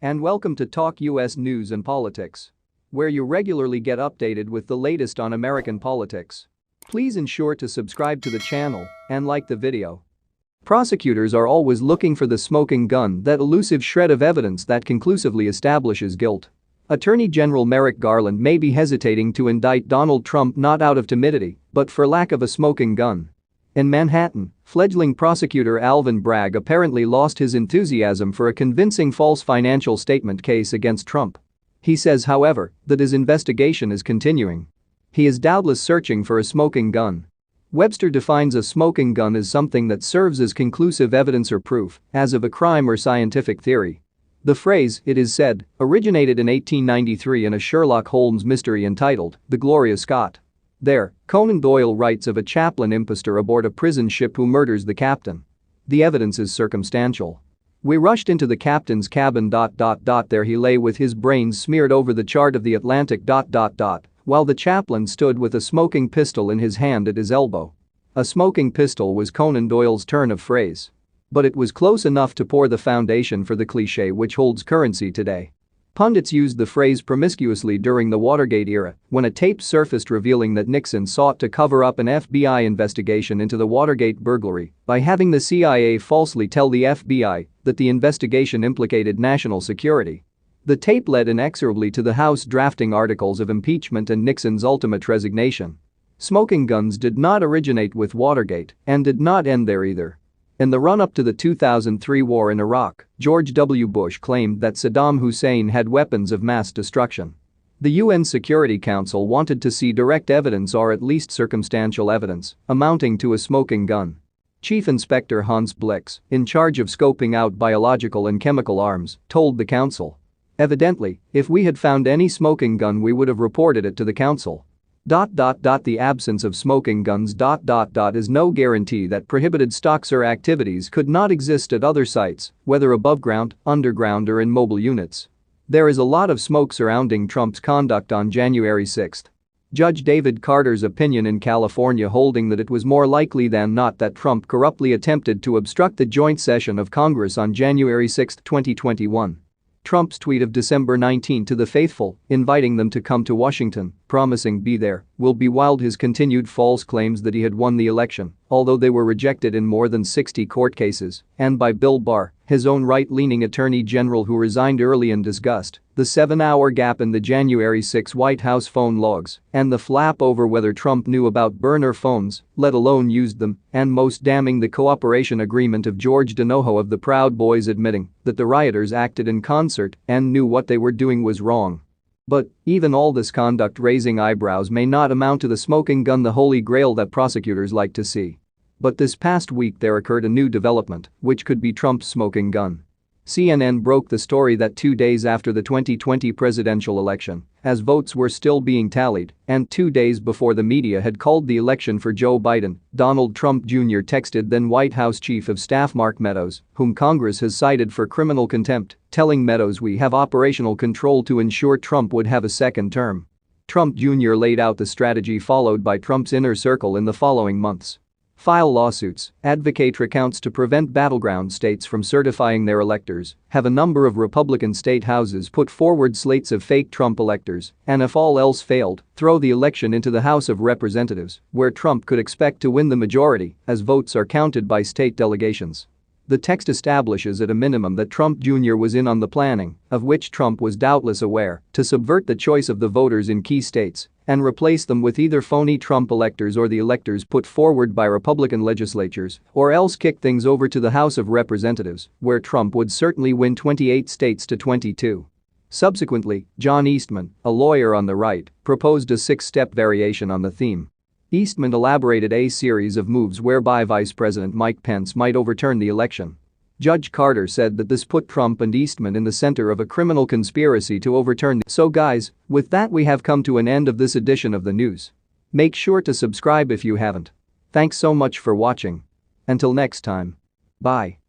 And welcome to Talk US News and Politics, where you regularly get updated with the latest on American politics. Please ensure to subscribe to the channel and like the video. Prosecutors are always looking for the smoking gun, that elusive shred of evidence that conclusively establishes guilt. Attorney General Merrick Garland may be hesitating to indict Donald Trump not out of timidity, but for lack of a smoking gun. In Manhattan, fledgling prosecutor Alvin Bragg apparently lost his enthusiasm for a convincing false financial statement case against Trump. He says, however, that his investigation is continuing. He is doubtless searching for a smoking gun. Webster defines a smoking gun as something that serves as conclusive evidence or proof, as of a crime or scientific theory. The phrase, it is said, originated in 1893 in a Sherlock Holmes mystery entitled The Gloria Scott. There, Conan Doyle writes of a chaplain impostor aboard a prison ship who murders the captain. The evidence is circumstantial. We rushed into the captain's cabin. There he lay with his brains smeared over the chart of the Atlantic. While the chaplain stood with a smoking pistol in his hand at his elbow. A smoking pistol was Conan Doyle's turn of phrase. But it was close enough to pour the foundation for the cliché which holds currency today. Pundits used the phrase promiscuously during the Watergate era, when a tape surfaced revealing that Nixon sought to cover up an FBI investigation into the Watergate burglary by having the CIA falsely tell the FBI that the investigation implicated national security. The tape led inexorably to the House drafting articles of impeachment and Nixon's ultimate resignation. Smoking guns did not originate with Watergate and did not end there either. In the run-up to the 2003 war in Iraq, George W. Bush claimed that Saddam Hussein had weapons of mass destruction. The UN Security Council wanted to see direct evidence, or at least circumstantial evidence, amounting to a smoking gun. Chief Inspector Hans Blix, in charge of scoping out biological and chemical arms, told the council. Evidently, if we had found any smoking gun we would have reported it to the council. The absence of smoking guns is no guarantee that prohibited stocks or activities could not exist at other sites, whether above ground, underground or in mobile units. There is a lot of smoke surrounding Trump's conduct on January 6. Judge David Carter's opinion in California holding that it was more likely than not that Trump corruptly attempted to obstruct the joint session of Congress on January 6, 2021. Trump's tweet of December 19 to the faithful, inviting them to come to Washington, promising be there, will be wild. His continued false claims that he had won the election, although they were rejected in more than 60 court cases, and by Bill Barr, his own right-leaning attorney general who resigned early in disgust, the 7-hour gap in the January 6 White House phone logs, and the flap over whether Trump knew about burner phones, let alone used them, and most damning the cooperation agreement of George Donoho of the Proud Boys admitting that the rioters acted in concert and knew what they were doing was wrong. But even all this conduct raising eyebrows may not amount to the smoking gun, the holy grail that prosecutors like to see. But this past week there occurred a new development, which could be Trump's smoking gun. CNN broke the story that 2 days after the 2020 presidential election, as votes were still being tallied, and 2 days before the media had called the election for Joe Biden, Donald Trump Jr. texted then White House Chief of Staff Mark Meadows, whom Congress has cited for criminal contempt, telling Meadows we have operational control to ensure Trump would have a second term. Trump Jr. laid out the strategy followed by Trump's inner circle in the following months. File lawsuits, advocate recounts to prevent battleground states from certifying their electors, have a number of Republican state houses put forward slates of fake Trump electors, and if all else failed, throw the election into the House of Representatives, where Trump could expect to win the majority, as votes are counted by state delegations. The text establishes at a minimum that Trump Jr. was in on the planning, of which Trump was doubtless aware, to subvert the choice of the voters in key states and replace them with either phony Trump electors or the electors put forward by Republican legislatures, or else kick things over to the House of Representatives, where Trump would certainly win 28 states to 22. Subsequently, John Eastman, a lawyer on the right, proposed a 6-step variation on the theme. Eastman elaborated a series of moves whereby Vice President Mike Pence might overturn the election. Judge Carter said that this put Trump and Eastman in the center of a criminal conspiracy to overturn the. So guys, with that we have come to an end of this edition of the news. Make sure to subscribe if you haven't. Thanks so much for watching. Until next time. Bye.